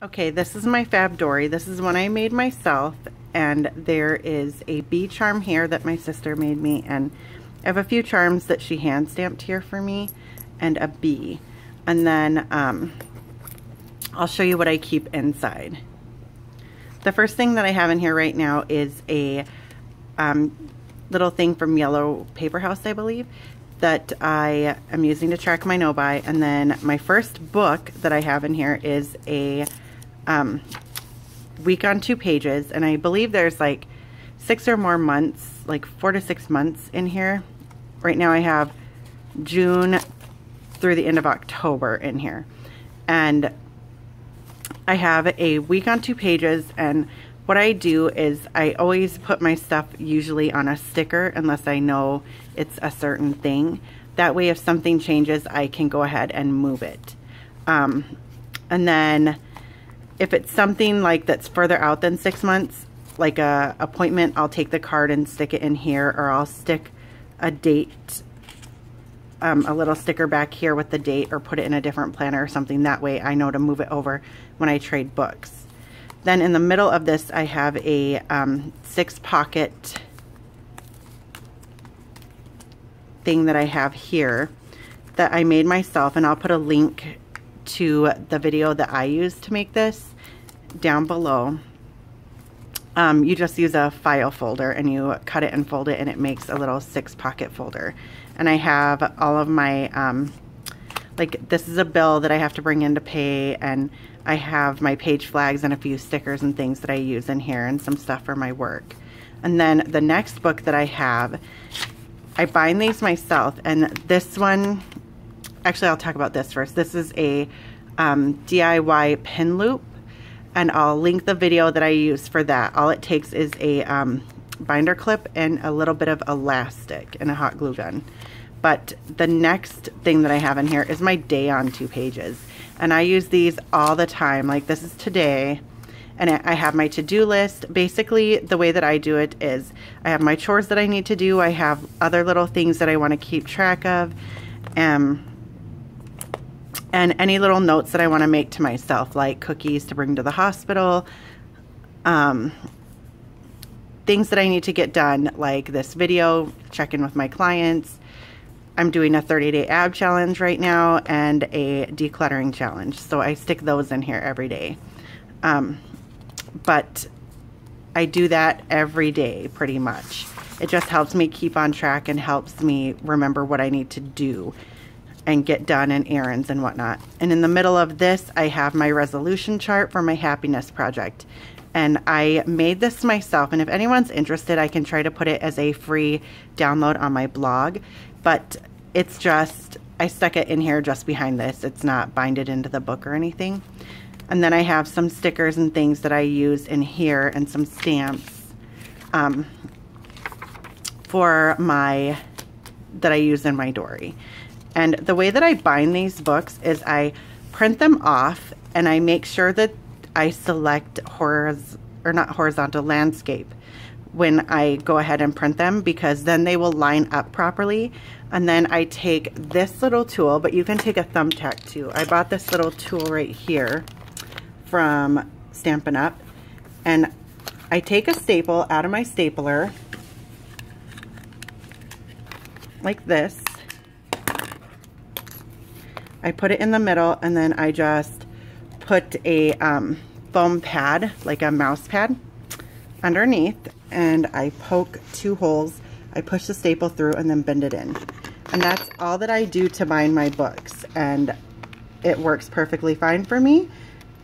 Okay, this is my fabdori. This is one I made myself, and there is a bee charm here that my sister made me, and I have a few charms that she hand stamped here for me, and a bee. And then I'll show you what I keep inside. The first thing that I have in here right now is a little thing from Yellow Paper House, I believe, that I am using to track my no-buy. And then my first book that I have in here is a week on 2 pages, and I believe there's like 6 or more months, like 4 to 6 months in here. Right now I have June through the end of October in here, and I have a week on 2 pages. And what I do is I always put my stuff usually on a sticker unless I know it's a certain thing. That way if something changes I can go ahead and move it. And then if it's something like that's further out than 6 months, like a appointment, I'll take the card and stick it in here, or I'll stick a date, a little sticker back here with the date, or put it in a different planner or something. That way I know to move it over when I trade books. Then in the middle of this I have a 6-pocket thing that I have here that I made myself, and I'll put a link to the video that I used to make this down below. You just use a file folder and you cut it and fold it, and it makes a little 6-pocket folder. And I have all of my like, this is a bill that I have to bring in to pay, and I have my page flags and a few stickers and things that I use in here, and some stuff for my work. And then the next book that I have, I bind these myself, and this one, actually I'll talk about this first. This is a DIY pin loop, and I'll link the video that I use for that. All it takes is a binder clip and a little bit of elastic and a hot glue gun. But the next thing that I have in here is my day on 2 pages, and I use these all the time. Like, this is today, and I have my to-do list. Basically the way that I do it is I have my chores that I need to do, I have other little things that I want to keep track of, and any little notes that I want to make to myself, like cookies to bring to the hospital, things that I need to get done, like this video, check in with my clients. I'm doing a 30-day ab challenge right now and a decluttering challenge, so I stick those in here every day. But I do that every day pretty much. It just helps me keep on track and helps me remember what I need to do and get done, and errands and whatnot. And in the middle of this I have my resolution chart for my happiness project, and I made this myself, and if anyone's interested I can try to put it as a free download on my blog, but it's just, I stuck it in here just behind this. It's not binded into the book or anything. And then I have some stickers and things that I use in here, and some stamps for that I use in my dory. And the way that I bind these books is I print them off, and I make sure that I select horizontal landscape when I go ahead and print them, because then they will line up properly. And then I take this little tool, but you can take a thumbtack too. I bought this little tool right here from Stampin' Up, and I take a staple out of my stapler like this. I put it in the middle, and then I just put a foam pad, like a mouse pad, underneath, and I poke 2 holes. I push the staple through and then bend it in. And that's all that I do to bind my books, and it works perfectly fine for me.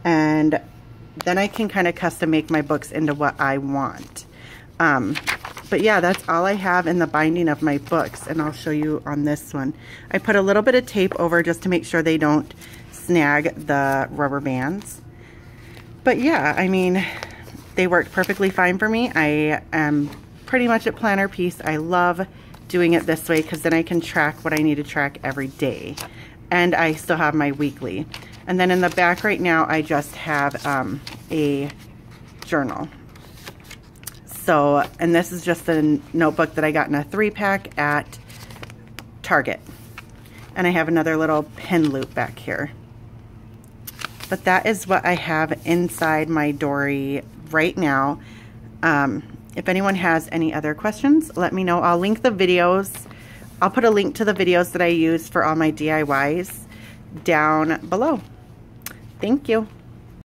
And then I can kind of custom make my books into what I want. But yeah, that's all I have in the binding of my books, and I'll show you on this one. I put a little bit of tape over just to make sure they don't snag the rubber bands. But yeah, I mean, they work perfectly fine for me. I am pretty much at planner piece. I love doing it this way because then I can track what I need to track every day. And I still have my weekly. And then in the back right now, I just have a journal. So, and this is just a notebook that I got in a 3-pack at Target. And I have another little pin loop back here. But that is what I have inside my dory right now. If anyone has any other questions, let me know. I'll link the videos. I'll put a link to the videos that I used for all my DIYs down below. Thank you.